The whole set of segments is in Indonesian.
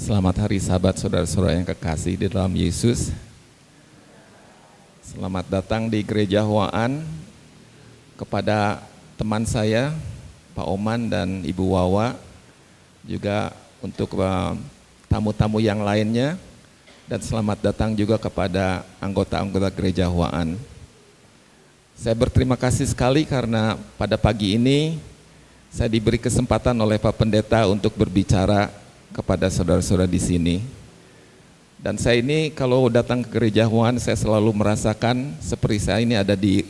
Selamat hari Sabat saudara-saudara yang kekasih di dalam Yesus. Selamat datang di Gereja Hwaan kepada teman saya, Pak Oman dan Ibu Wawa, juga untuk tamu-tamu yang lainnya, dan selamat datang juga kepada anggota-anggota Gereja Hwaan. Saya berterima kasih sekali karena pada pagi ini saya diberi kesempatan oleh Pak Pendeta untuk berbicara kepada saudara-saudara di sini. Dan saya ini kalau datang ke Gereja Hwaan, saya selalu merasakan seperti saya ini ada di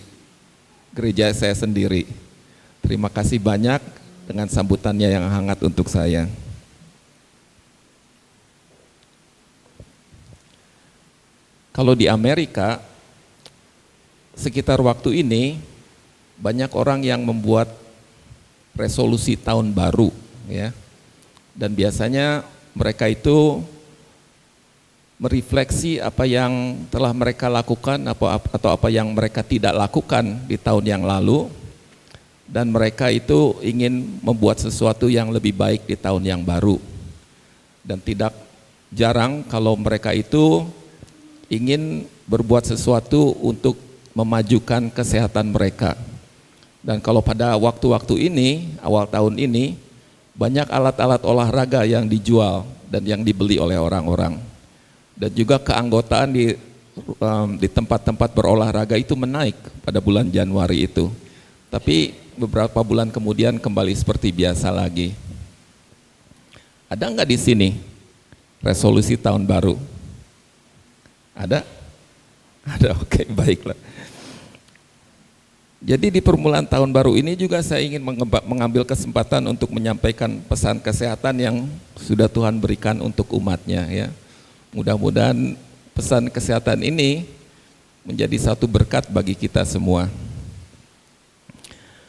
gereja saya sendiri. Terima kasih banyak dengan sambutannya yang hangat untuk saya. Kalau di Amerika, sekitar waktu ini banyak orang yang membuat resolusi tahun baru, ya. Dan biasanya mereka itu merefleksi apa yang telah mereka lakukan atau apa yang mereka tidak lakukan di tahun yang lalu, dan mereka itu ingin membuat sesuatu yang lebih baik di tahun yang baru. Dan tidak jarang kalau mereka itu ingin berbuat sesuatu untuk memajukan kesehatan mereka. Dan kalau pada waktu-waktu ini, awal tahun ini, banyak alat-alat olahraga yang dijual dan yang dibeli oleh orang-orang. Dan juga keanggotaan di tempat-tempat berolahraga itu menaik pada bulan Januari itu. Tapi beberapa bulan kemudian kembali seperti biasa lagi. Ada nggak di sini resolusi tahun baru? Ada? Ada, oke, baiklah. Jadi di permulaan tahun baru ini juga saya ingin mengambil kesempatan untuk menyampaikan pesan kesehatan yang sudah Tuhan berikan untuk umatnya, ya. Mudah-mudahan pesan kesehatan ini menjadi satu berkat bagi kita semua.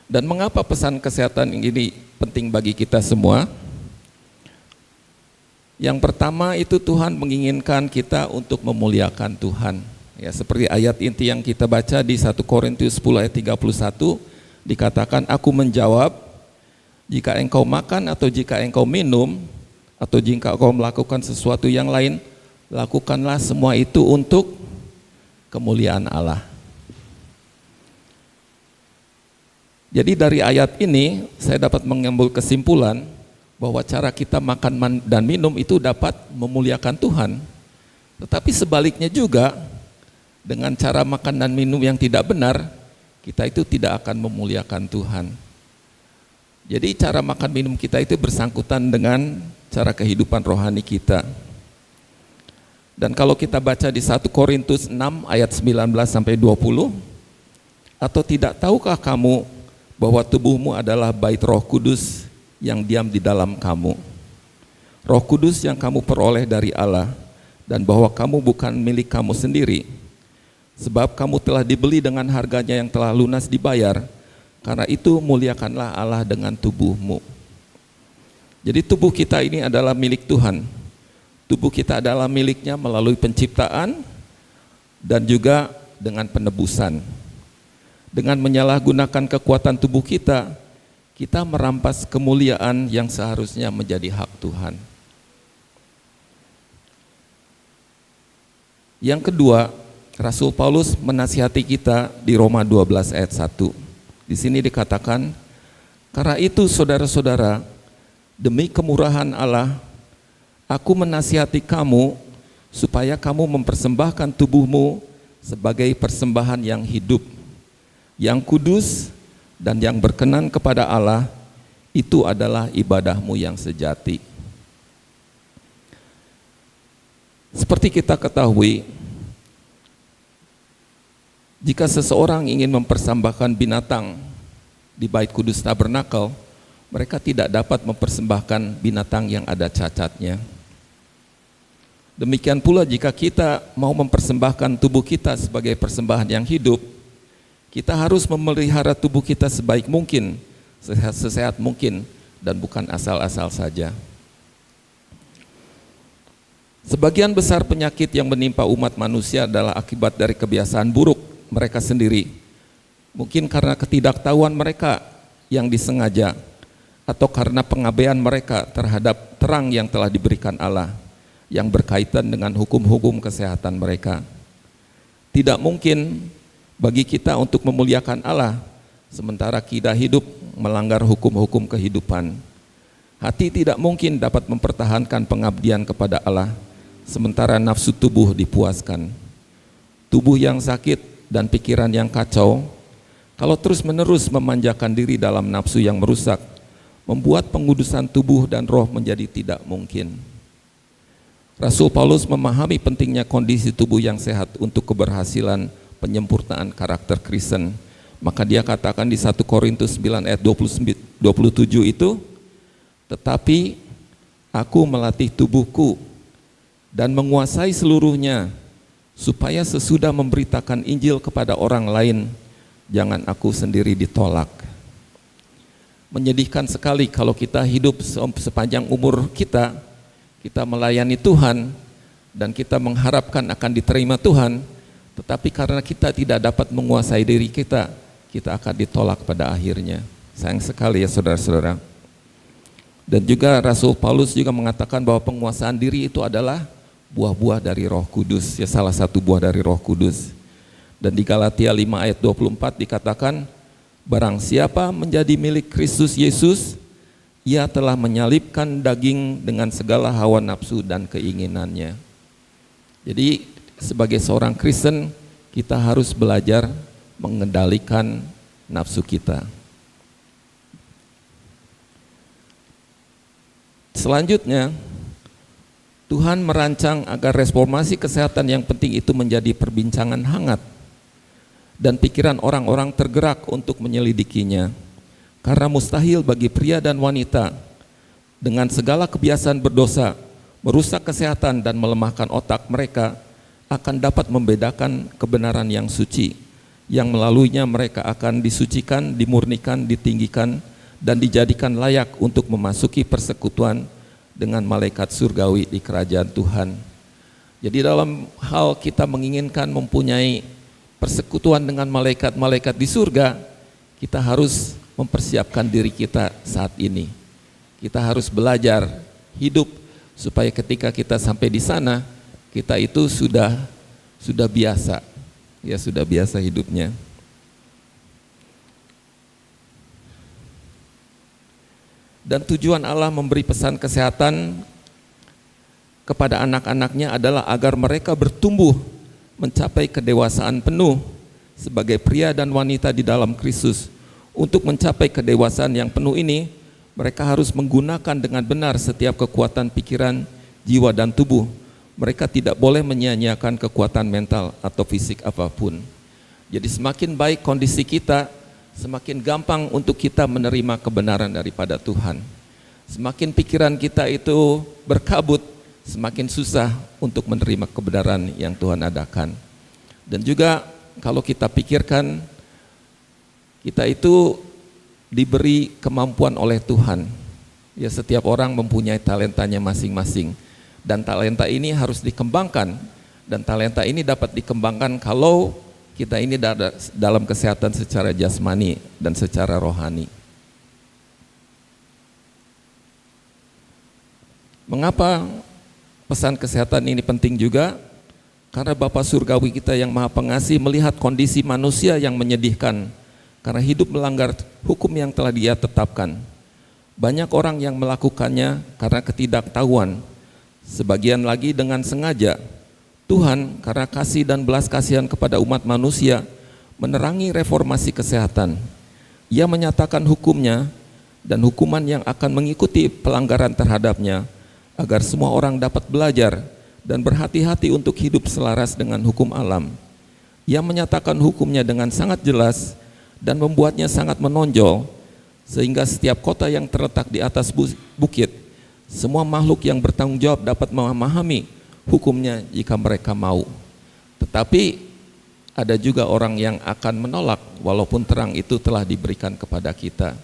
Dan mengapa pesan kesehatan ini penting bagi kita semua? Yang pertama itu Tuhan menginginkan kita untuk memuliakan Tuhan. Ya, seperti ayat inti yang kita baca di 1 Korintus 10 ayat 31, dikatakan, aku menjawab, jika engkau makan atau jika engkau minum, atau jika engkau melakukan sesuatu yang lain, lakukanlah semua itu untuk kemuliaan Allah. Jadi dari ayat ini saya dapat mengambil kesimpulan bahwa cara kita makan dan minum itu dapat memuliakan Tuhan. Tetapi sebaliknya juga, dengan cara makan dan minum yang tidak benar, kita itu tidak akan memuliakan Tuhan. Jadi cara makan minum kita itu bersangkutan dengan cara kehidupan rohani kita. Dan kalau kita baca di 1 Korintus 6 ayat 19 sampai 20, atau tidak tahukah kamu bahwa tubuhmu adalah bait Roh Kudus yang diam di dalam kamu, Roh Kudus yang kamu peroleh dari Allah, dan bahwa kamu bukan milik kamu sendiri, sebab kamu telah dibeli dengan harganya yang telah lunas dibayar. Karena itu muliakanlah Allah dengan tubuhmu. Jadi tubuh kita ini adalah milik Tuhan. Tubuh kita adalah miliknya melalui penciptaan dan juga dengan penebusan. Dengan menyalahgunakan kekuatan tubuh kita, kita merampas kemuliaan yang seharusnya menjadi hak Tuhan. Yang kedua, Rasul Paulus menasihati kita di Roma 12 ayat 1. Di sini dikatakan, karena itu saudara-saudara, demi kemurahan Allah, aku menasihati kamu supaya kamu mempersembahkan tubuhmu sebagai persembahan yang hidup, yang kudus dan yang berkenan kepada Allah. Itu adalah ibadahmu yang sejati. Seperti kita ketahui, jika seseorang ingin mempersembahkan binatang di Bait Kudus Tabernakel, mereka tidak dapat mempersembahkan binatang yang ada cacatnya. Demikian pula jika kita mau mempersembahkan tubuh kita sebagai persembahan yang hidup, kita harus memelihara tubuh kita sebaik mungkin, sesehat mungkin, dan bukan asal-asal saja. Sebagian besar penyakit yang menimpa umat manusia adalah akibat dari kebiasaan buruk mereka sendiri, mungkin karena ketidaktahuan mereka yang disengaja, atau karena pengabaian mereka terhadap terang yang telah diberikan Allah. yang berkaitan dengan hukum-hukum kesehatan mereka. Tidak mungkin bagi kita untuk memuliakan Allah sementara kita hidup melanggar hukum-hukum kehidupan. Hati tidak mungkin dapat mempertahankan pengabdian kepada Allah sementara nafsu tubuh dipuaskan. Tubuh yang sakit dan pikiran yang kacau, kalau terus-menerus memanjakan diri dalam nafsu yang merusak, membuat pengudusan tubuh dan roh menjadi tidak mungkin. Rasul Paulus memahami pentingnya kondisi tubuh yang sehat untuk keberhasilan penyempurnaan karakter Kristen. Maka dia katakan di 1 Korintus 9 ayat 27 itu, tetapi aku melatih tubuhku dan menguasai seluruhnya, supaya sesudah memberitakan Injil kepada orang lain, jangan aku sendiri ditolak. Menyedihkan sekali kalau kita hidup sepanjang umur kita melayani Tuhan dan kita mengharapkan akan diterima Tuhan, tetapi karena kita tidak dapat menguasai diri kita akan ditolak pada akhirnya. Sayang sekali ya saudara-saudara. Dan juga Rasul Paulus juga mengatakan bahwa penguasaan diri itu adalah buah-buah dari Roh Kudus, ya salah satu buah dari Roh Kudus. Dan di Galatia 5 ayat 24 dikatakan, barang siapa menjadi milik Kristus Yesus, ia telah menyalibkan daging dengan segala hawa nafsu dan keinginannya. Jadi sebagai seorang Kristen kita harus belajar mengendalikan nafsu kita. Selanjutnya, Tuhan merancang agar reformasi kesehatan yang penting itu menjadi perbincangan hangat dan pikiran orang-orang tergerak untuk menyelidikinya. Karena mustahil bagi pria dan wanita dengan segala kebiasaan berdosa merusak kesehatan dan melemahkan otak mereka akan dapat membedakan kebenaran yang suci, yang melaluinya mereka akan disucikan, dimurnikan, ditinggikan, dan dijadikan layak untuk memasuki persekutuan dengan malaikat surgawi di kerajaan Tuhan. Jadi dalam hal kita menginginkan mempunyai persekutuan dengan malaikat-malaikat di surga, kita harus mempersiapkan diri kita saat ini. Kita harus belajar hidup supaya ketika kita sampai di sana, kita itu sudah biasa, ya sudah biasa hidupnya. Dan tujuan Allah memberi pesan kesehatan kepada anak-anaknya adalah agar mereka bertumbuh mencapai kedewasaan penuh sebagai pria dan wanita di dalam Kristus. Untuk mencapai kedewasaan yang penuh ini, mereka harus menggunakan dengan benar setiap kekuatan pikiran, jiwa, dan tubuh. Mereka tidak boleh menyia-nyiakan kekuatan mental atau fisik apapun. Jadi semakin baik kondisi kita, semakin gampang untuk kita menerima kebenaran daripada Tuhan. Semakin pikiran kita itu berkabut, semakin susah untuk menerima kebenaran yang Tuhan adakan. Dan juga kalau kita pikirkan, kita itu diberi kemampuan oleh Tuhan. Ya, setiap orang mempunyai talentanya masing-masing. Dan talenta ini harus dikembangkan. Dan talenta ini dapat dikembangkan kalau kita ini dalam kesehatan secara jasmani dan secara rohani. Mengapa pesan kesehatan ini penting juga? Karena Bapa Surgawi kita yang Maha Pengasih melihat kondisi manusia yang menyedihkan karena hidup melanggar hukum yang telah Dia tetapkan. Banyak orang yang melakukannya karena ketidaktahuan, sebagian lagi dengan sengaja. Tuhan karena kasih dan belas kasihan kepada umat manusia menerangi reformasi kesehatan. Ia menyatakan hukumnya dan hukuman yang akan mengikuti pelanggaran terhadapnya agar semua orang dapat belajar dan berhati-hati untuk hidup selaras dengan hukum alam. Ia menyatakan hukumnya dengan sangat jelas dan membuatnya sangat menonjol, sehingga setiap kota yang terletak di atas bukit, semua makhluk yang bertanggung jawab dapat memahami hukumnya jika mereka mau. Tetapi ada juga orang yang akan menolak walaupun terang itu telah diberikan kepada kita.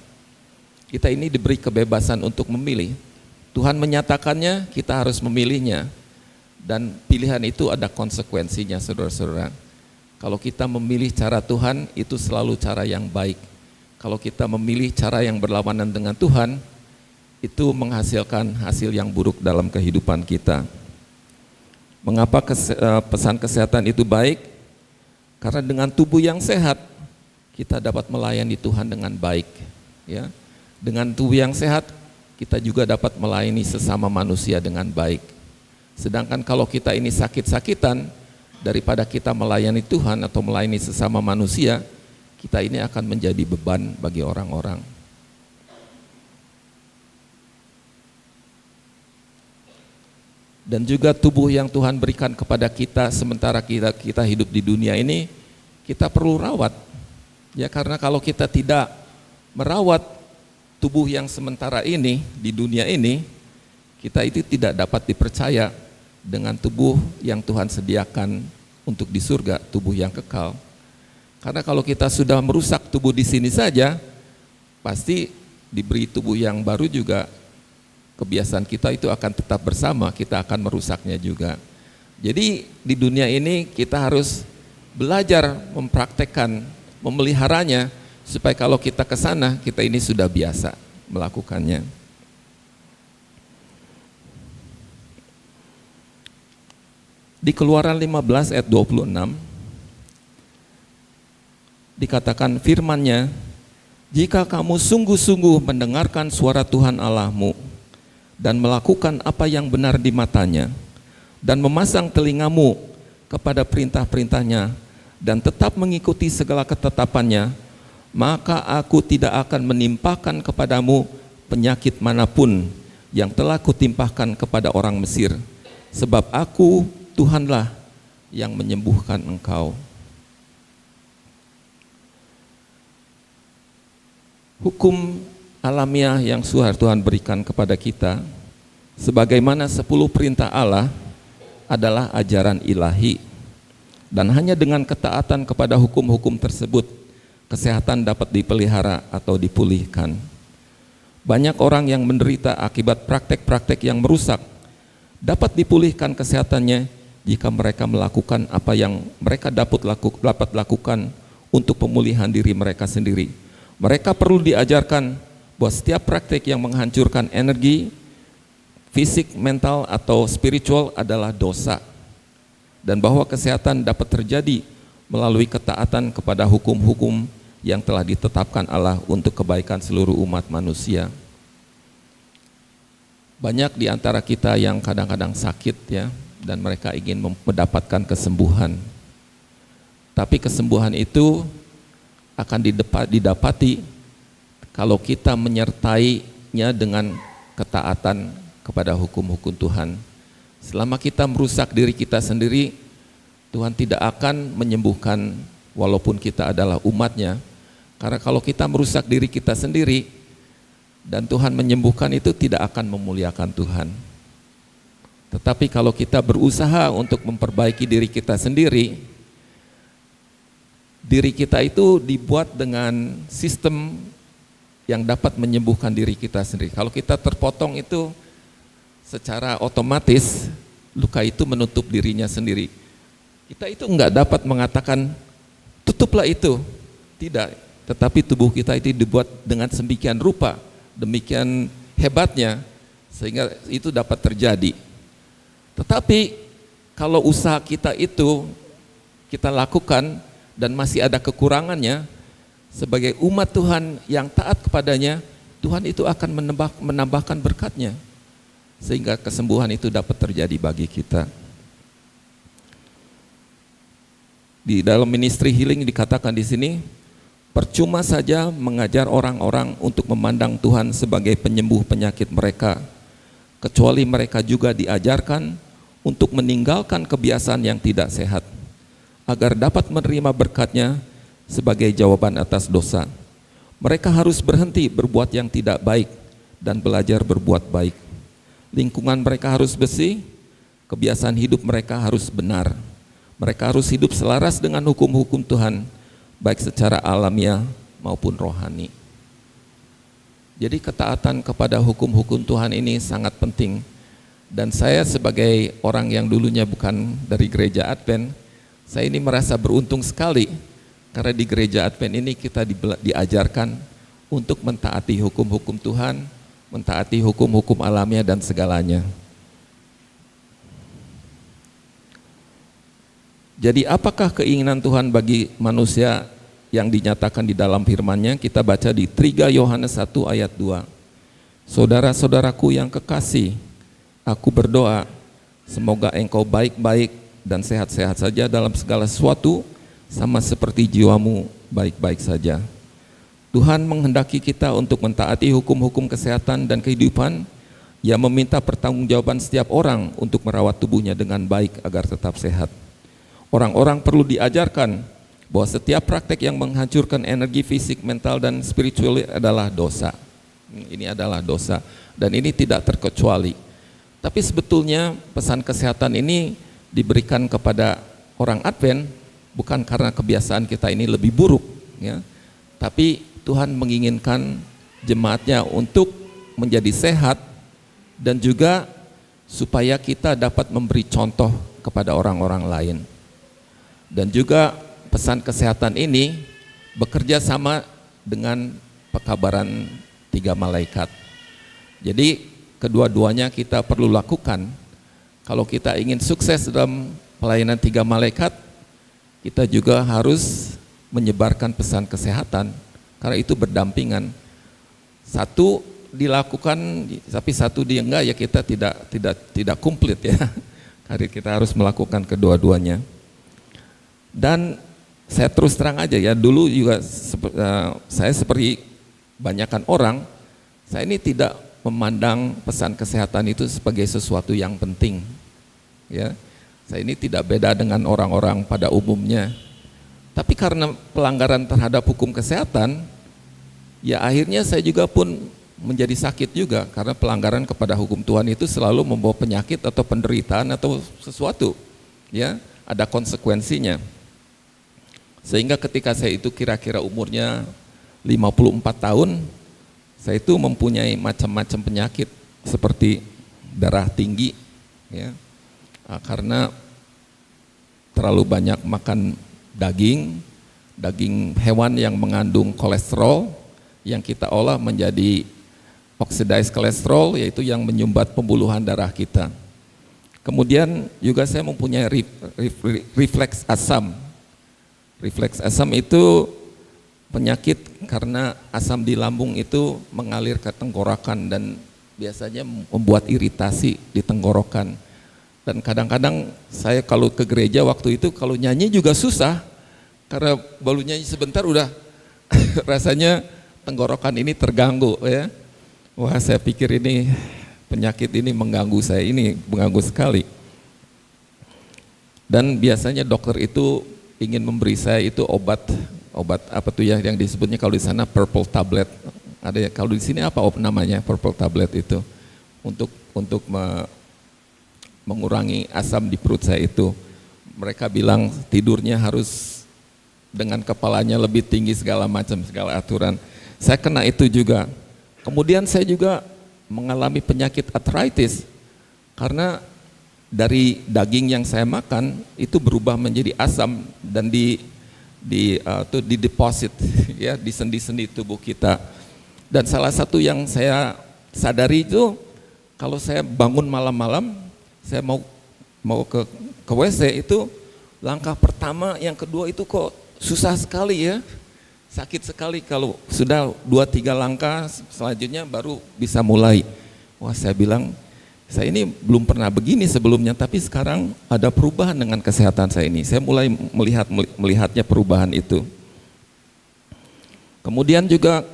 Kita ini diberi kebebasan untuk memilih. Tuhan menyatakannya, kita harus memilihnya. Dan pilihan itu ada konsekuensinya, saudara-saudara. Kalau kita memilih cara Tuhan, itu selalu cara yang baik. Kalau kita memilih cara yang berlawanan dengan Tuhan, itu menghasilkan hasil yang buruk dalam kehidupan kita. Mengapa pesan kesehatan itu baik? Karena dengan tubuh yang sehat, kita dapat melayani Tuhan dengan baik. Ya. Dengan tubuh yang sehat, kita juga dapat melayani sesama manusia dengan baik. Sedangkan kalau kita ini sakit-sakitan, daripada kita melayani Tuhan atau melayani sesama manusia, kita ini akan menjadi beban bagi orang-orang. Dan juga tubuh yang Tuhan berikan kepada kita sementara kita hidup di dunia ini, kita perlu rawat. Ya, karena kalau kita tidak merawat tubuh yang sementara ini di dunia ini, kita itu tidak dapat dipercaya dengan tubuh yang Tuhan sediakan untuk di surga, tubuh yang kekal. Karena kalau kita sudah merusak tubuh di sini saja, pasti diberi tubuh yang baru juga kebiasaan kita itu akan tetap bersama, kita akan merusaknya juga. Jadi di dunia ini kita harus belajar mempraktekkan, memeliharanya, supaya kalau kita ke sana, kita ini sudah biasa melakukannya. Di Keluaran 15 ayat 26, dikatakan firman-Nya, jika kamu sungguh-sungguh mendengarkan suara Tuhan Allahmu, dan melakukan apa yang benar di matanya, dan memasang telingamu kepada perintah-perintahnya, dan tetap mengikuti segala ketetapannya, maka aku tidak akan menimpakan kepadamu penyakit manapun yang telah kutimpahkan kepada orang Mesir, sebab aku Tuhanlah yang menyembuhkan engkau. Hukum alamiah yang sudah Tuhan berikan kepada kita, sebagaimana 10 perintah Allah adalah ajaran ilahi, dan hanya dengan ketaatan kepada hukum-hukum tersebut, kesehatan dapat dipelihara atau dipulihkan. Banyak orang yang menderita akibat praktek-praktek yang merusak, dapat dipulihkan kesehatannya jika mereka melakukan apa yang mereka dapat lakukan untuk pemulihan diri mereka sendiri. Mereka perlu diajarkan bahwa setiap praktik yang menghancurkan energi, fisik, mental, atau spiritual adalah dosa, dan bahwa kesehatan dapat terjadi melalui ketaatan kepada hukum-hukum yang telah ditetapkan Allah untuk kebaikan seluruh umat manusia. Banyak di antara kita yang kadang-kadang sakit ya, dan mereka ingin mendapatkan kesembuhan. Tapi kesembuhan itu akan didapati kalau kita menyertainya dengan ketaatan kepada hukum-hukum Tuhan. Selama kita merusak diri kita sendiri, Tuhan tidak akan menyembuhkan walaupun kita adalah umatnya. Karena kalau kita merusak diri kita sendiri dan Tuhan menyembuhkan, itu tidak akan memuliakan Tuhan. Tetapi kalau kita berusaha untuk memperbaiki diri kita sendiri, diri kita itu dibuat dengan sistem yang dapat menyembuhkan diri kita sendiri. Kalau kita terpotong itu secara otomatis luka itu menutup dirinya sendiri. Kita itu enggak dapat mengatakan tutuplah itu, tidak. Tetapi tubuh kita itu dibuat dengan sedemikian rupa, demikian hebatnya sehingga itu dapat terjadi. Tetapi kalau usaha kita itu kita lakukan dan masih ada kekurangannya, sebagai umat Tuhan yang taat kepadanya, Tuhan itu akan menambahkan berkat-Nya sehingga kesembuhan itu dapat terjadi bagi kita. Di dalam ministry healing dikatakan di sini, percuma saja mengajar orang-orang untuk memandang Tuhan sebagai penyembuh penyakit mereka, kecuali mereka juga diajarkan untuk meninggalkan kebiasaan yang tidak sehat, agar dapat menerima berkat-Nya sebagai jawaban atas dosa. Mereka harus berhenti berbuat yang tidak baik dan belajar berbuat baik. Lingkungan mereka harus bersih, kebiasaan hidup mereka harus benar. Mereka harus hidup selaras dengan hukum-hukum Tuhan, baik secara alamiah maupun rohani. Jadi ketaatan kepada hukum-hukum Tuhan ini sangat penting. Dan saya sebagai orang yang dulunya bukan dari gereja Advent, saya ini merasa beruntung sekali. Karena di gereja Advent ini kita diajarkan untuk mentaati hukum-hukum Tuhan, mentaati hukum-hukum alamiah dan segalanya. Jadi apakah keinginan Tuhan bagi manusia yang dinyatakan di dalam firman-Nya? Kita baca di 3 Yohanes 1 ayat 2. Saudara-saudaraku yang kekasih, aku berdoa semoga engkau baik-baik dan sehat-sehat saja dalam segala sesuatu, sama seperti jiwamu baik-baik saja. Tuhan menghendaki kita untuk mentaati hukum-hukum kesehatan dan kehidupan. Ia meminta pertanggungjawaban setiap orang untuk merawat tubuhnya dengan baik agar tetap sehat. Orang-orang perlu diajarkan bahwa setiap praktek yang menghancurkan energi fisik, mental, dan spiritual adalah dosa. Ini adalah dosa, dan ini tidak terkecuali. Tapi sebetulnya pesan kesehatan ini diberikan kepada orang Advent bukan karena kebiasaan kita ini lebih buruk, ya. Tapi Tuhan menginginkan jemaatnya untuk menjadi sehat dan juga supaya kita dapat memberi contoh kepada orang-orang lain. Dan juga pesan kesehatan ini bekerja sama dengan pekabaran 3 malaikat. Jadi kedua-duanya kita perlu lakukan. Kalau kita ingin sukses dalam pelayanan 3 malaikat, kita juga harus menyebarkan pesan kesehatan, karena itu berdampingan. Satu dilakukan tapi satu dia enggak, ya kita tidak komplit ya. Karena kita harus melakukan kedua-duanya. Dan saya terus terang aja ya, dulu juga saya seperti banyakkan orang, saya ini tidak memandang pesan kesehatan itu sebagai sesuatu yang penting. Ya, saya ini tidak beda dengan orang-orang pada umumnya. Tapi karena pelanggaran terhadap hukum kesehatan, ya akhirnya saya juga pun menjadi sakit juga, karena pelanggaran kepada hukum Tuhan itu selalu membawa penyakit atau penderitaan atau sesuatu. Ya, ada konsekuensinya. Sehingga ketika saya itu kira-kira umurnya 54 tahun, saya itu mempunyai macam-macam penyakit seperti darah tinggi, ya, karena terlalu banyak makan daging hewan yang mengandung kolesterol yang kita olah menjadi oxidized kolesterol, yaitu yang menyumbat pembuluhan darah kita. Kemudian juga saya mempunyai refleks asam. Refleks asam itu penyakit karena asam di lambung itu mengalir ke tenggorokan dan biasanya membuat iritasi di tenggorokan. Dan kadang-kadang saya kalau ke gereja waktu itu kalau nyanyi juga susah, karena baru nyanyi sebentar udah rasanya tenggorokan ini terganggu ya. Wah, saya pikir ini penyakit ini mengganggu saya, ini mengganggu sekali. Dan biasanya dokter itu ingin memberi saya itu obat apa tuh ya yang disebutnya kalau di sana purple tablet. Ada ya, kalau di sini apa namanya purple tablet itu untuk mengurangi asam di perut saya itu. Mereka bilang tidurnya harus dengan kepalanya lebih tinggi, segala macam, segala aturan. Saya kena itu juga. Kemudian saya juga mengalami penyakit arthritis karena dari daging yang saya makan itu berubah menjadi asam dan di deposit ya di sendi-sendi tubuh kita. Dan salah satu yang saya sadari itu kalau saya bangun malam-malam, saya mau ke WC itu langkah pertama, yang kedua itu kok susah sekali ya, sakit sekali. Kalau sudah 2-3 langkah selanjutnya baru bisa mulai. Wah, saya bilang saya ini belum pernah begini sebelumnya, tapi sekarang ada perubahan dengan kesehatan saya ini. Saya mulai melihatnya perubahan itu. Kemudian juga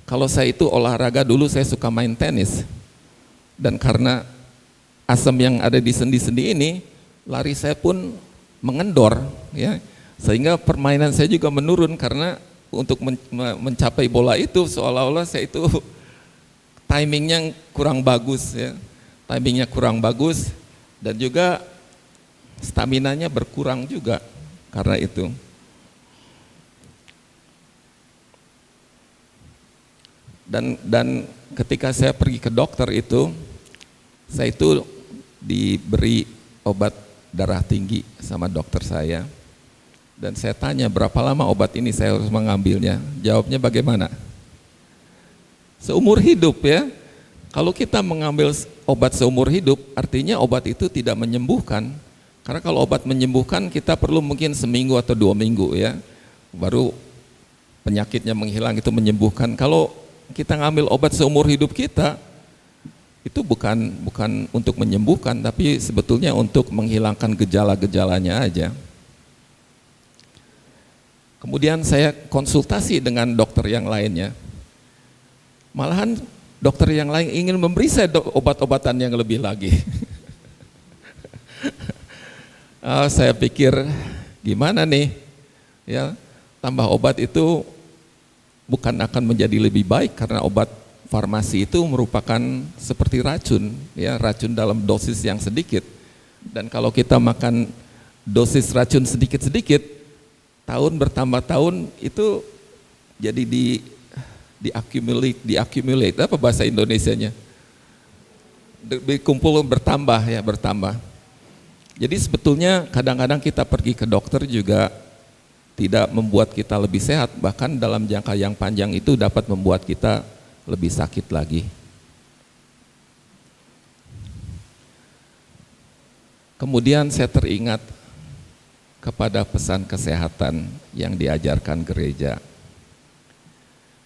kalau saya itu olahraga, dulu saya suka main tenis. Dan karena asam yang ada di sendi-sendi ini, lari saya pun mengendor ya. Sehingga permainan saya juga menurun karena untuk mencapai bola itu seolah-olah saya itu timingnya kurang bagus ya. Timingnya kurang bagus dan juga staminanya berkurang juga karena itu. Dan ketika saya pergi ke dokter itu, saya itu diberi obat darah tinggi sama dokter saya. Dan saya tanya berapa lama obat ini saya harus mengambilnya. Jawabnya bagaimana? Seumur hidup ya. Kalau kita mengambil obat seumur hidup, artinya obat itu tidak menyembuhkan, Karena kalau obat menyembuhkan kita perlu mungkin seminggu atau 2 minggu ya, baru penyakitnya menghilang, itu menyembuhkan. Kalau kita ngambil obat seumur hidup kita, itu bukan untuk menyembuhkan, tapi sebetulnya untuk menghilangkan gejala-gejalanya aja. Kemudian saya konsultasi dengan dokter yang lainnya. Malahan dokter yang lain ingin memberi saya obat-obatan yang lebih lagi. Saya pikir gimana nih, ya, tambah obat itu bukan akan menjadi lebih baik, karena obat farmasi itu merupakan seperti racun, ya, racun dalam dosis yang sedikit. Dan kalau kita makan dosis racun sedikit-sedikit, tahun bertambah tahun itu jadi di-accumulate, apa bahasa Indonesianya? Dikumpul bertambah ya, bertambah. Jadi sebetulnya kadang-kadang kita pergi ke dokter juga tidak membuat kita lebih sehat, bahkan dalam jangka yang panjang itu dapat membuat kita lebih sakit lagi. Kemudian saya teringat kepada pesan kesehatan yang diajarkan gereja.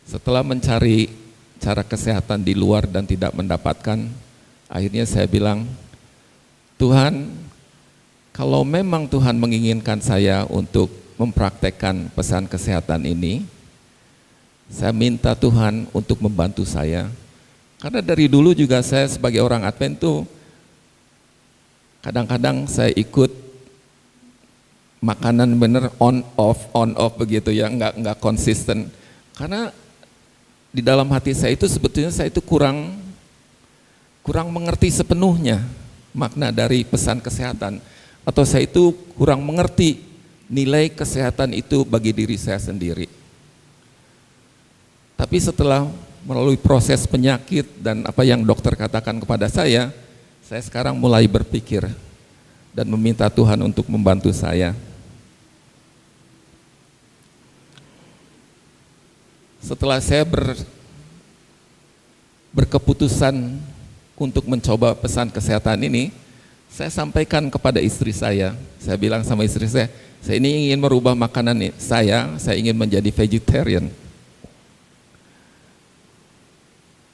Setelah mencari cara kesehatan di luar dan tidak mendapatkan, akhirnya saya bilang, Tuhan, kalau memang Tuhan menginginkan saya untuk mempraktekkan pesan kesehatan ini, saya minta Tuhan untuk membantu saya. Karena dari dulu juga saya sebagai orang Advent tuh, kadang-kadang saya ikut makanan bener on off begitu ya, nggak konsisten. Karena di dalam hati saya itu sebetulnya saya itu kurang mengerti sepenuhnya makna dari pesan kesehatan, atau saya itu kurang mengerti nilai kesehatan itu bagi diri saya sendiri. Tapi setelah melalui proses penyakit dan apa yang dokter katakan kepada saya sekarang mulai berpikir dan meminta Tuhan untuk membantu saya. Setelah saya berkeputusan untuk mencoba pesan kesehatan ini, saya sampaikan kepada istri saya. Saya bilang sama istri saya ini ingin merubah makanan saya ingin menjadi vegetarian.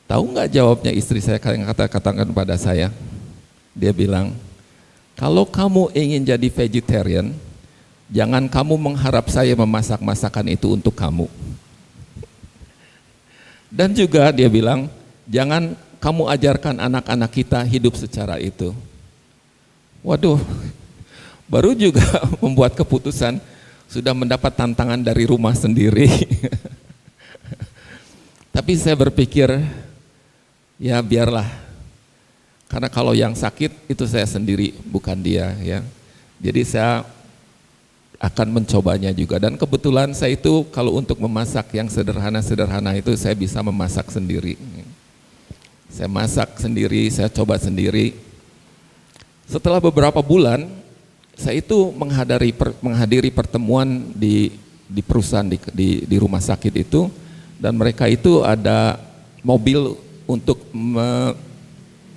Tahu nggak jawabnya istri saya yang katakan pada saya? Dia bilang, kalau kamu ingin jadi vegetarian, jangan kamu mengharap saya memasak masakan itu untuk kamu. Dan juga dia bilang, jangan kamu ajarkan anak-anak kita hidup secara itu. Waduh, baru juga membuat keputusan, sudah mendapat tantangan dari rumah sendiri. Tapi saya berpikir, ya biarlah, karena kalau yang sakit itu saya sendiri, bukan dia ya. Jadi saya akan mencobanya juga, dan kebetulan saya itu kalau untuk memasak yang sederhana itu saya bisa memasak sendiri. Saya masak sendiri, saya coba sendiri. Setelah beberapa bulan, saya itu menghadiri pertemuan di perusahaan di rumah sakit itu, dan mereka itu ada mobil untuk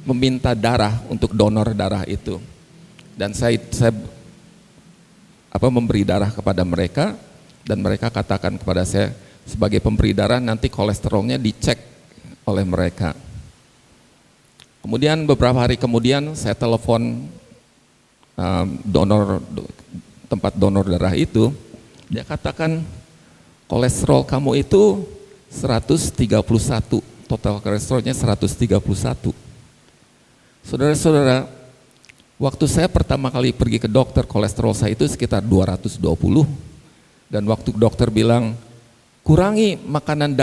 meminta darah untuk donor darah itu. Dan saya memberi darah kepada mereka, dan mereka katakan kepada saya sebagai pemberi darah nanti kolesterolnya dicek oleh mereka. Kemudian beberapa hari kemudian saya telepon tempat donor darah itu, dia katakan kolesterol kamu itu 131, total kolesterolnya 131. Saudara-saudara, waktu saya pertama kali pergi ke dokter, kolesterol saya itu sekitar 220. Dan waktu dokter bilang, kurangi makanan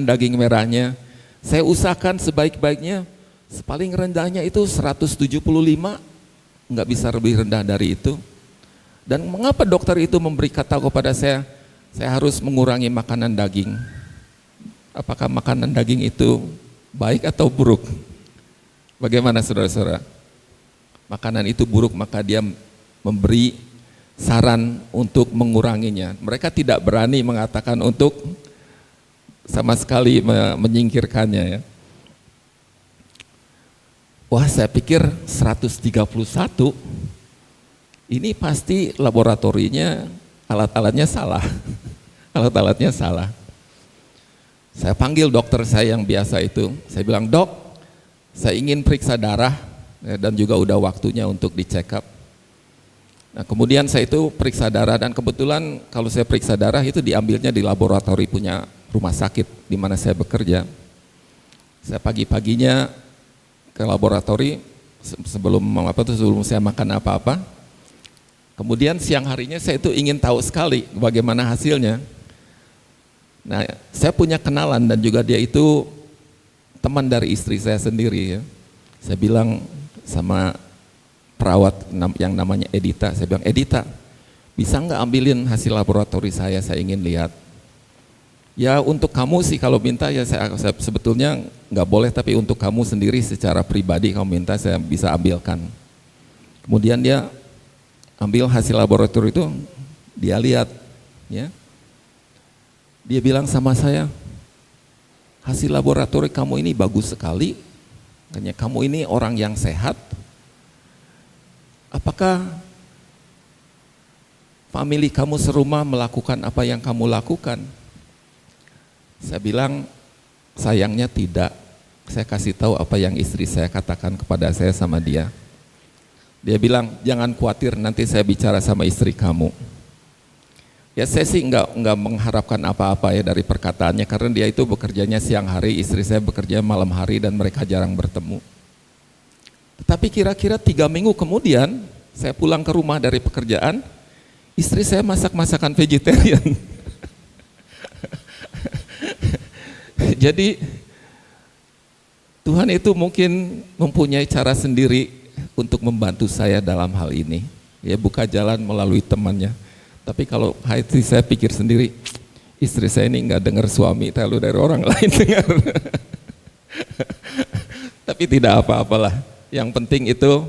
daging merahnya, saya usahakan sebaik-baiknya, paling rendahnya itu 175, nggak bisa lebih rendah dari itu. Dan mengapa dokter itu memberi kata kepada saya harus mengurangi makanan daging? Apakah makanan daging itu baik atau buruk? Bagaimana saudara-saudara? Makanan itu buruk, maka dia memberi saran untuk menguranginya. Mereka tidak berani mengatakan untuk sama sekali menyingkirkannya ya. Wah, saya pikir 131 ini pasti laboratorinya, alat-alatnya salah. Alat-alatnya salah. Saya panggil dokter saya yang biasa itu, saya bilang, "Dok, saya ingin periksa darah dan juga udah waktunya untuk dicek up." Nah, kemudian saya itu periksa darah dan kebetulan kalau saya periksa darah itu diambilnya di laboratori punya rumah sakit di mana saya bekerja. Saya pagi-paginya ke laboratori sebelum saya makan apa-apa. Kemudian siang harinya saya itu ingin tahu sekali bagaimana hasilnya. Nah, saya punya kenalan dan juga dia itu teman dari istri saya sendiri ya. Saya bilang sama perawat yang namanya Edita, saya bilang, "Edita, bisa nggak ambilin hasil laboratori saya ingin lihat." "Ya untuk kamu sih kalau minta ya saya sebetulnya nggak boleh, tapi untuk kamu sendiri secara pribadi kamu minta saya bisa ambilkan." Kemudian dia ambil hasil laboratori itu, dia lihat ya. Dia bilang sama saya, "Hasil laboratori kamu ini bagus sekali. Katanya, kamu ini orang yang sehat. Apakah famili kamu serumah melakukan apa yang kamu lakukan?" Saya bilang, "Sayangnya tidak. Saya kasih tahu apa yang istri saya katakan kepada saya sama dia." Dia bilang, "Jangan khawatir, nanti saya bicara sama istri kamu." Ya saya sih nggak mengharapkan apa-apa ya dari perkataannya, karena dia itu bekerjanya siang hari, istri saya bekerja malam hari dan mereka jarang bertemu. Tetapi kira-kira 3 minggu kemudian saya pulang ke rumah dari pekerjaan, istri saya masak masakan vegetarian. Jadi Tuhan itu mungkin mempunyai cara sendiri untuk membantu saya dalam hal ini. Ya buka jalan melalui temannya. Tapi kalau hati saya pikir sendiri, istri saya ini nggak dengar suami, lalu dari orang lain dengar. Tapi tidak apa-apalah. Yang penting itu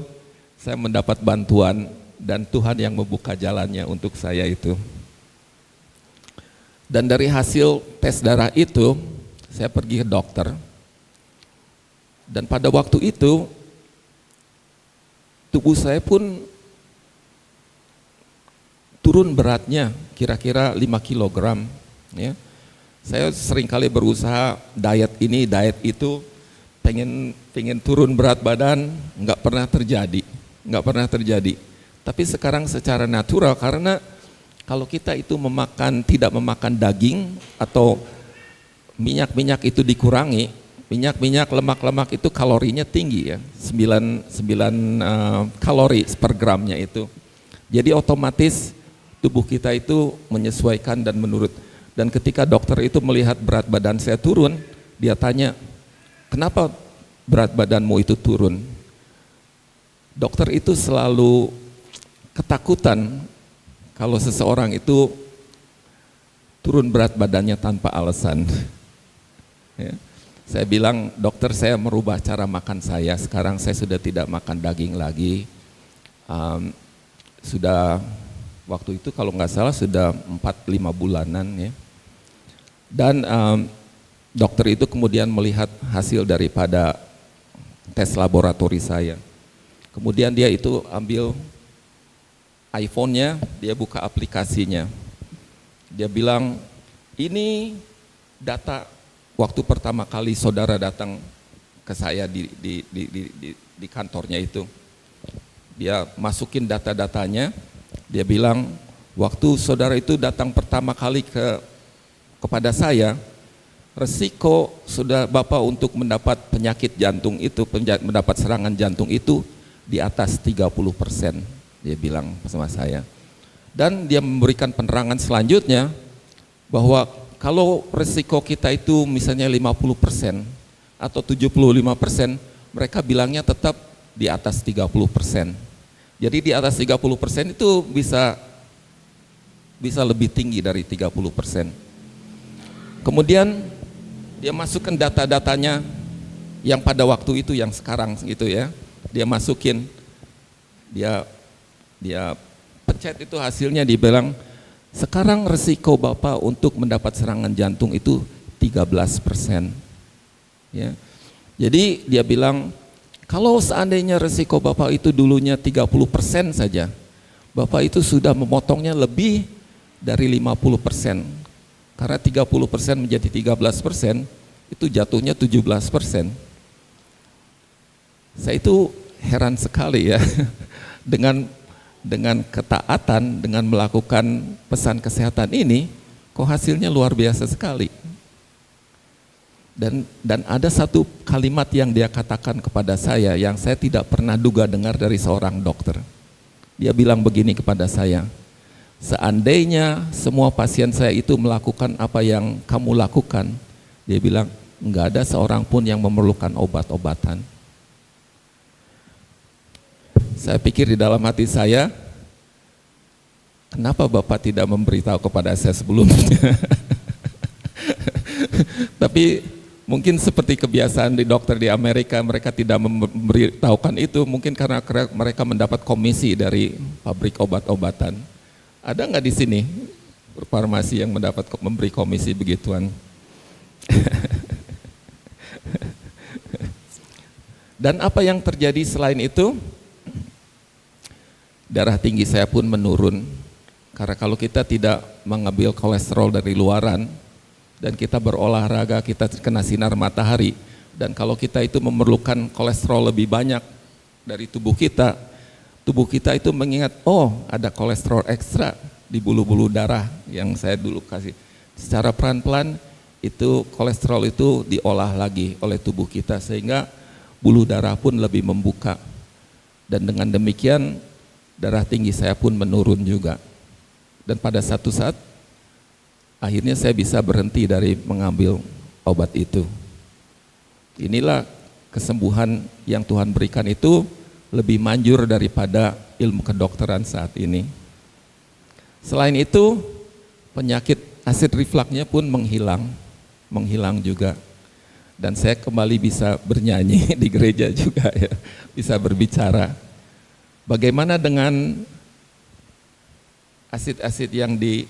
saya mendapat bantuan dan Tuhan yang membuka jalannya untuk saya itu. Dan dari hasil tes darah itu, saya pergi ke dokter. Dan pada waktu itu, tubuh saya pun turun beratnya kira-kira 5 kilogram. Ya. Saya seringkali berusaha diet ini, diet itu, pengen turun berat badan, nggak pernah terjadi. Tapi sekarang secara natural, karena kalau kita itu tidak memakan daging atau minyak-minyak itu dikurangi, minyak-minyak, lemak-lemak itu kalorinya tinggi ya, 9 kalori per gramnya itu. Jadi otomatis tubuh kita itu menyesuaikan dan menurut. Dan ketika dokter itu melihat berat badan saya turun, dia tanya, "Kenapa berat badanmu itu turun?" Dokter itu selalu ketakutan kalau seseorang itu turun berat badannya tanpa alasan. Ya. Saya bilang, "Dokter, saya merubah cara makan saya. Sekarang saya sudah tidak makan daging lagi. Sudah waktu itu kalau nggak salah sudah 4-5 bulanan ya." Dan dokter itu kemudian melihat hasil daripada tes laboratori saya. Kemudian dia itu ambil iPhone-nya, dia buka aplikasinya. Dia bilang, "Ini data waktu pertama kali saudara datang ke saya di kantornya itu." Dia masukin data-datanya. Dia bilang, "Waktu saudara itu datang pertama kali kepada saya, resiko sudah Bapak untuk mendapat penyakit jantung itu, mendapat serangan jantung itu di atas 30%. Dia bilang sama saya. Dan dia memberikan penerangan selanjutnya bahwa kalau resiko kita itu misalnya 50% atau 75%, mereka bilangnya tetap di atas 30%. Jadi di atas 30% itu bisa lebih tinggi dari 30%. Kemudian dia masukkan data-datanya yang pada waktu itu, yang sekarang gitu ya. Dia masukin, dia pencet itu hasilnya, dibilang sekarang resiko Bapak untuk mendapat serangan jantung itu 13%. Ya. Jadi dia bilang, kalau seandainya resiko Bapak itu dulunya 30% saja, Bapak itu sudah memotongnya lebih dari 50%. Karena 30% menjadi 13%, itu jatuhnya 17%. Saya itu heran sekali ya, dengan ketaatan, dengan melakukan pesan kesehatan ini, kok hasilnya luar biasa sekali. Dan ada satu kalimat yang dia katakan kepada saya yang saya tidak pernah duga dengar dari seorang dokter. Dia bilang begini kepada saya, seandainya semua pasien saya itu melakukan apa yang kamu lakukan, dia bilang, enggak ada seorang pun yang memerlukan obat-obatan. Saya pikir di dalam hati saya, kenapa Bapak tidak memberitahu kepada saya sebelumnya? Tapi mungkin seperti kebiasaan di dokter di Amerika, mereka tidak memberitahukan itu, mungkin karena mereka mendapat komisi dari pabrik obat-obatan. Ada nggak di sini farmasi yang memberi komisi begituan? Dan apa yang terjadi selain itu? Darah tinggi saya pun menurun, karena kalau kita tidak mengambil kolesterol dari luaran, dan kita berolahraga, kita kena sinar matahari, dan kalau kita itu memerlukan kolesterol lebih banyak dari tubuh kita itu mengingat, oh ada kolesterol ekstra di bulu-bulu darah yang saya dulu kasih. Secara pelan-pelan itu kolesterol itu diolah lagi oleh tubuh kita, sehingga bulu darah pun lebih membuka, dan dengan demikian darah tinggi saya pun menurun juga. Dan pada satu saat, akhirnya saya bisa berhenti dari mengambil obat itu. Inilah kesembuhan yang Tuhan berikan itu lebih manjur daripada ilmu kedokteran saat ini. Selain itu, penyakit asid refluksnya pun menghilang juga. Dan saya kembali bisa bernyanyi di gereja juga ya, bisa berbicara. Bagaimana dengan asid-asid yang di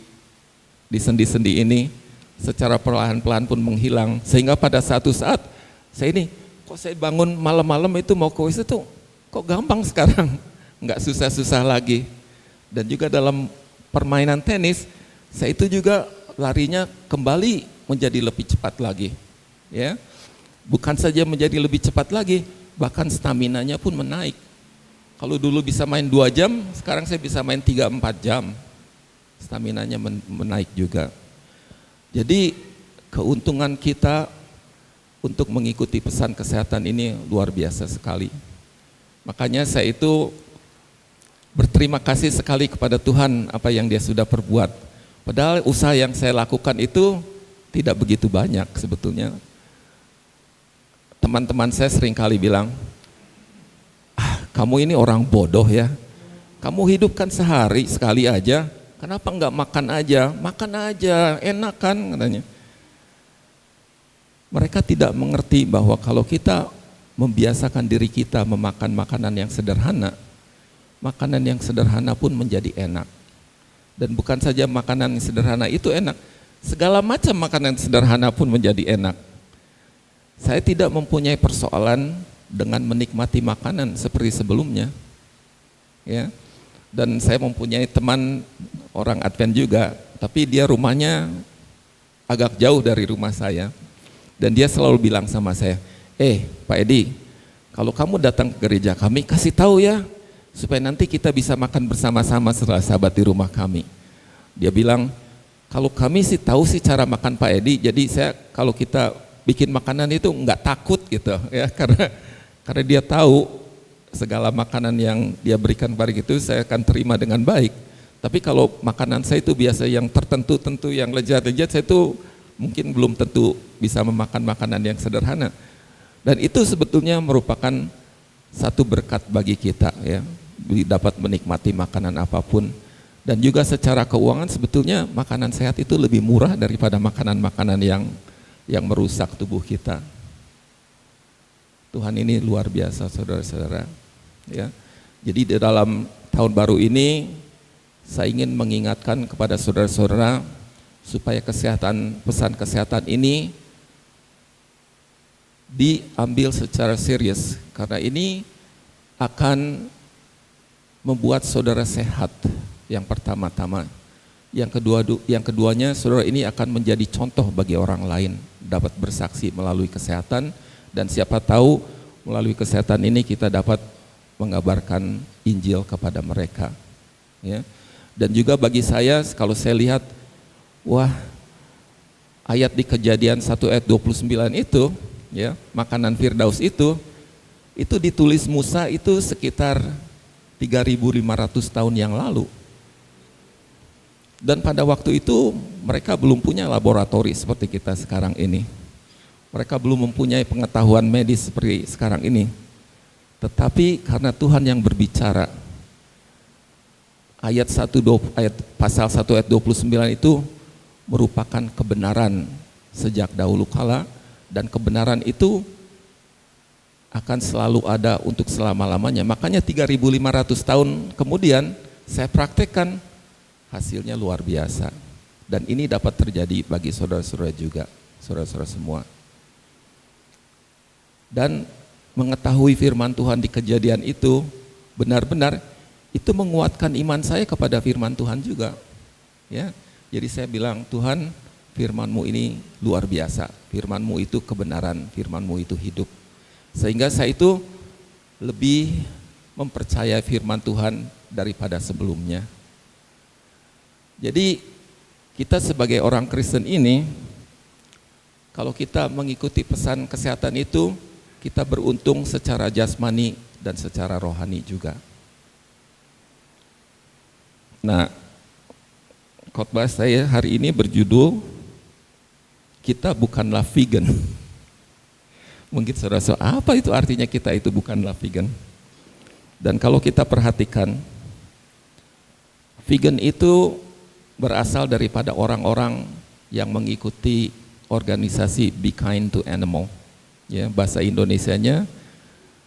sendi-sendi ini secara perlahan-lahan pun menghilang, sehingga pada satu saat saya bangun malam-malam itu mau ke WC tuh kok gampang sekarang, nggak susah-susah lagi. Dan juga dalam permainan tenis saya itu juga larinya kembali menjadi lebih cepat lagi, ya. Bukan saja menjadi lebih cepat lagi, bahkan staminanya pun menaik. Kalau dulu bisa main 2 jam, sekarang saya bisa main 3-4 jam. Staminanya menaik juga. Jadi keuntungan kita untuk mengikuti pesan kesehatan ini luar biasa sekali. Makanya saya itu berterima kasih sekali kepada Tuhan apa yang Dia sudah perbuat. Padahal usaha yang saya lakukan itu tidak begitu banyak sebetulnya. Teman-teman saya seringkali bilang, kamu ini orang bodoh ya, kamu hidupkan sehari sekali aja, kenapa enggak makan aja? Makan aja, enak kan katanya. Mereka tidak mengerti bahwa kalau kita membiasakan diri kita memakan makanan yang sederhana, makanan yang sederhana pun menjadi enak. Dan bukan saja makanan yang sederhana itu enak, segala macam makanan sederhana pun menjadi enak. Saya tidak mempunyai persoalan dengan menikmati makanan seperti sebelumnya, ya. Dan saya mempunyai teman orang Advent juga, tapi dia rumahnya agak jauh dari rumah saya, dan dia selalu bilang sama saya, Pak Edi, kalau kamu datang ke gereja kami, kasih tahu ya, supaya nanti kita bisa makan bersama-sama setelah sahabat di rumah kami. Dia bilang, kalau kami sih tahu sih cara makan Pak Edi, jadi saya kalau kita bikin makanan itu nggak takut gitu, ya, karena dia tahu segala makanan yang dia berikan kepada itu saya akan terima dengan baik. Tapi kalau makanan saya itu biasa yang tertentu yang lezat-lezat, saya itu mungkin belum tentu bisa memakan makanan yang sederhana. Dan itu sebetulnya merupakan satu berkat bagi kita, ya, dapat menikmati makanan apapun. Dan juga secara keuangan sebetulnya makanan sehat itu lebih murah daripada makanan-makanan yang merusak tubuh kita. Tuhan ini luar biasa, saudara-saudara. Ya. Jadi di dalam tahun baru ini saya ingin mengingatkan kepada saudara-saudara supaya pesan kesehatan ini diambil secara serius, karena ini akan membuat saudara sehat yang pertama-tama. Yang keduanya, saudara ini akan menjadi contoh bagi orang lain, dapat bersaksi melalui kesehatan, dan siapa tahu melalui kesehatan ini kita dapat mengabarkan Injil kepada mereka. Ya. Dan juga bagi saya, kalau saya lihat, wah, ayat di Kejadian 1 ayat 29 itu, ya, makanan Firdaus itu ditulis Musa itu sekitar 3.500 tahun yang lalu. Dan pada waktu itu mereka belum punya laboratori seperti kita sekarang ini. Mereka belum mempunyai pengetahuan medis seperti sekarang ini. Tetapi karena Tuhan yang berbicara, pasal 1 ayat 29 itu merupakan kebenaran sejak dahulu kala, dan kebenaran itu akan selalu ada untuk selama-lamanya. Makanya 3.500 tahun kemudian saya praktekkan, hasilnya luar biasa. Dan ini dapat terjadi bagi saudara-saudara juga, saudara-saudara semua. Dan mengetahui firman Tuhan di Kejadian itu benar-benar itu menguatkan iman saya kepada firman Tuhan juga. Ya. Jadi saya bilang, Tuhan, firman-Mu ini luar biasa. Firman-Mu itu kebenaran, firman-Mu itu hidup. Sehingga saya itu lebih mempercayai firman Tuhan daripada sebelumnya. Jadi kita sebagai orang Kristen ini, kalau kita mengikuti pesan kesehatan itu, kita beruntung secara jasmani dan secara rohani juga. Nah, khotbah saya hari ini berjudul, kita bukanlah vegan. Mungkin saudara-saudara, apa itu artinya kita itu bukanlah vegan? Dan kalau kita perhatikan, vegan itu berasal daripada orang-orang yang mengikuti organisasi Be Kind to Animal. Ya, bahasa Indonesianya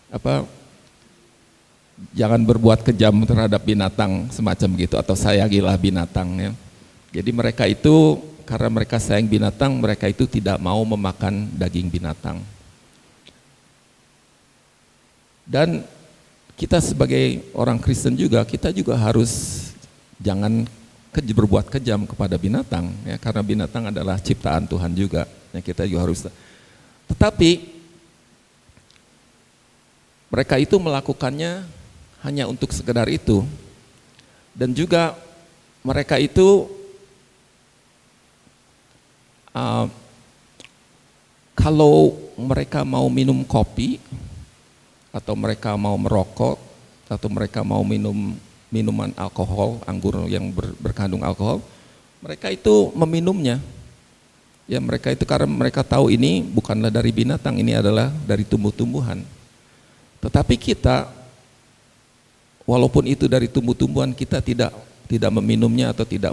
apa? Jangan berbuat kejam terhadap binatang, semacam gitu, atau sayangilah binatang. Ya. Jadi mereka itu karena mereka sayang binatang, mereka itu tidak mau memakan daging binatang. Dan kita sebagai orang Kristen juga, kita juga harus jangan berbuat kejam kepada binatang, ya, karena binatang adalah ciptaan Tuhan juga. Ya, kita juga harus. Tetapi mereka itu melakukannya hanya untuk sekedar itu, dan juga mereka itu kalau mereka mau minum kopi, atau mereka mau merokok, atau mereka mau minum minuman alkohol, anggur yang berkandung alkohol, mereka itu meminumnya. Ya, mereka itu karena mereka tahu ini bukanlah dari binatang, ini adalah dari tumbuh-tumbuhan. Tetapi kita, walaupun itu dari tumbuh-tumbuhan, kita tidak meminumnya atau tidak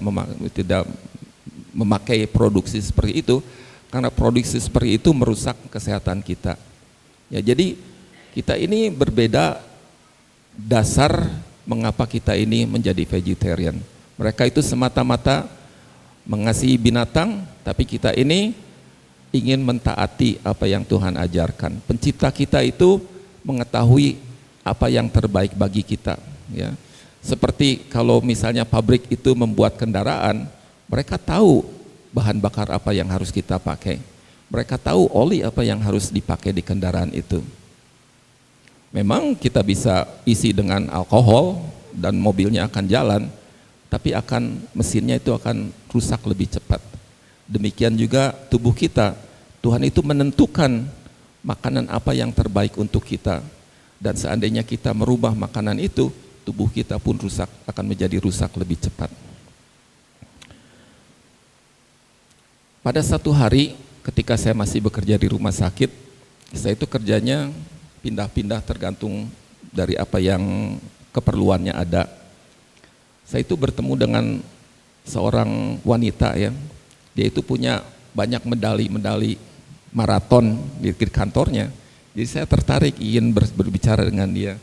memakai produksi seperti itu, karena produksi seperti itu merusak kesehatan kita. Ya, jadi kita ini berbeda dasar mengapa kita ini menjadi vegetarian. Mereka itu semata-mata mengasihi binatang, tapi kita ini ingin mentaati apa yang Tuhan ajarkan. Pencipta kita itu mengetahui apa yang terbaik bagi kita. Ya. Seperti kalau misalnya pabrik itu membuat kendaraan, mereka tahu bahan bakar apa yang harus kita pakai. Mereka tahu oli apa yang harus dipakai di kendaraan itu. Memang kita bisa isi dengan alkohol dan mobilnya akan jalan, tapi mesinnya itu akan rusak lebih cepat. Demikian juga tubuh kita, Tuhan itu menentukan makanan apa yang terbaik untuk kita. Dan seandainya kita merubah makanan itu, tubuh kita pun akan menjadi rusak lebih cepat. Pada satu hari ketika saya masih bekerja di rumah sakit, saya itu kerjanya pindah-pindah tergantung dari apa yang keperluannya ada. Saya itu bertemu dengan seorang wanita, ya. Dia itu punya banyak medali-medali maraton di kantornya. Jadi saya tertarik ingin berbicara dengan dia.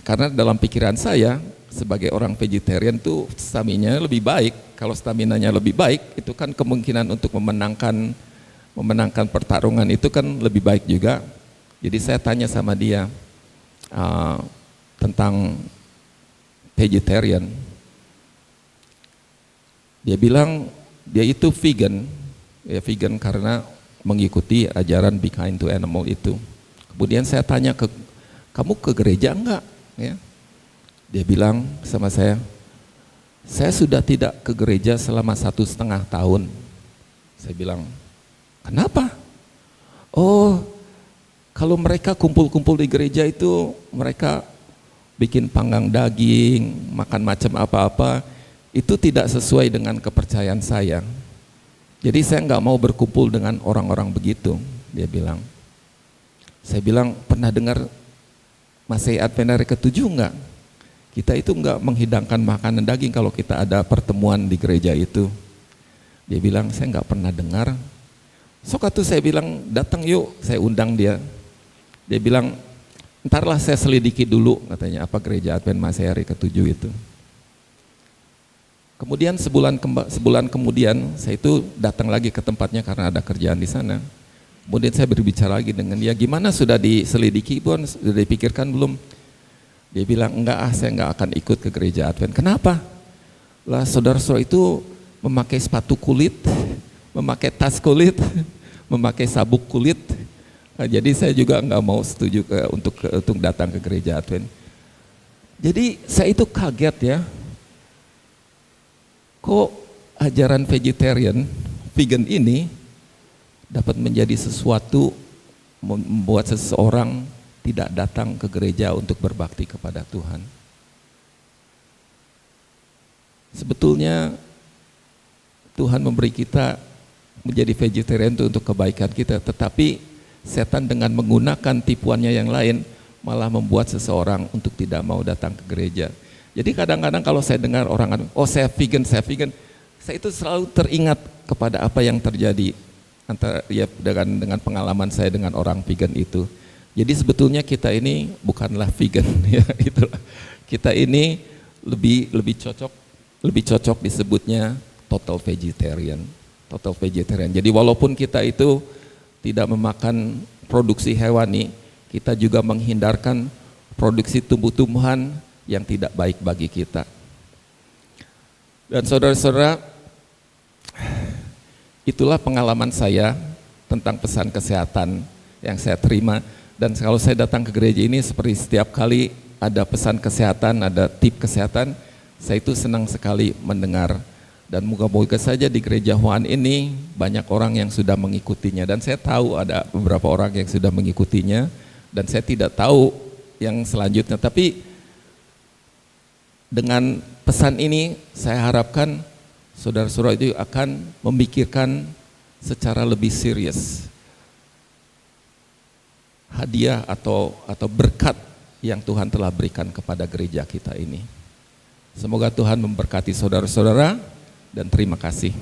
Karena dalam pikiran saya sebagai orang vegetarian tuh stamina lebih baik. Kalau staminanya lebih baik, itu kan kemungkinan untuk memenangkan pertarungan itu kan lebih baik juga. Jadi saya tanya sama dia tentang vegetarian. Dia bilang dia itu vegan, ya vegan karena mengikuti ajaran Be Kind to Animal itu. Kemudian saya tanya, kamu ke gereja enggak? Ya. Dia bilang sama saya sudah tidak ke gereja selama 1,5 tahun. Saya bilang, kenapa? Oh, kalau mereka kumpul-kumpul di gereja itu, mereka bikin panggang daging, makan macam apa-apa, itu tidak sesuai dengan kepercayaan saya. Jadi saya nggak mau berkumpul dengan orang-orang begitu, dia bilang. Saya bilang, pernah dengar Masehi Advent hari ke-7 enggak? Kita itu enggak menghidangkan makanan daging kalau kita ada pertemuan di gereja itu. Dia bilang, saya enggak pernah dengar. Sok atuh saya bilang, datang yuk, saya undang dia. Dia bilang, entarlah saya selidiki dulu, katanya, apa gereja Advent Masehi hari ke-7 itu. Kemudian sebulan kemudian, saya itu datang lagi ke tempatnya karena ada kerjaan di sana. Kemudian saya berbicara lagi dengan dia, gimana sudah diselidiki pun, sudah dipikirkan belum? Dia bilang, enggak saya enggak akan ikut ke gereja Advent. Kenapa? Lah saudara-saudara itu memakai sepatu kulit, memakai tas kulit, memakai sabuk kulit. Nah, jadi saya juga enggak mau setuju untuk datang ke gereja Advent. Jadi saya itu kaget ya, kok ajaran vegan ini dapat menjadi sesuatu membuat seseorang tidak datang ke gereja untuk berbakti kepada Tuhan. Sebetulnya Tuhan memberi kita menjadi vegetarian itu untuk kebaikan kita, tetapi setan dengan menggunakan tipuannya yang lain malah membuat seseorang untuk tidak mau datang ke gereja. Jadi kadang-kadang kalau saya dengar orang, oh saya vegan, saya itu selalu teringat kepada apa yang terjadi antara ya dengan pengalaman saya dengan orang vegan itu. Jadi sebetulnya kita ini bukanlah vegan ya, itulah. Kita ini lebih cocok disebutnya total vegetarian. Total vegetarian. Jadi walaupun kita itu tidak memakan produksi hewani, kita juga menghindarkan produksi tumbuh-tumbuhan yang tidak baik bagi kita. Dan saudara-saudara, itulah pengalaman saya tentang pesan kesehatan yang saya terima. Dan kalau saya datang ke gereja ini seperti setiap kali ada pesan kesehatan, ada tip kesehatan, saya itu senang sekali mendengar. Dan moga-moga saja di gereja Huan ini banyak orang yang sudah mengikutinya. Dan saya tahu ada beberapa orang yang sudah mengikutinya, dan saya tidak tahu yang selanjutnya. Tapi dengan pesan ini saya harapkan saudara-saudara itu akan memikirkan secara lebih serius hadiah atau berkat yang Tuhan telah berikan kepada gereja kita ini. Semoga Tuhan memberkati saudara-saudara dan terima kasih.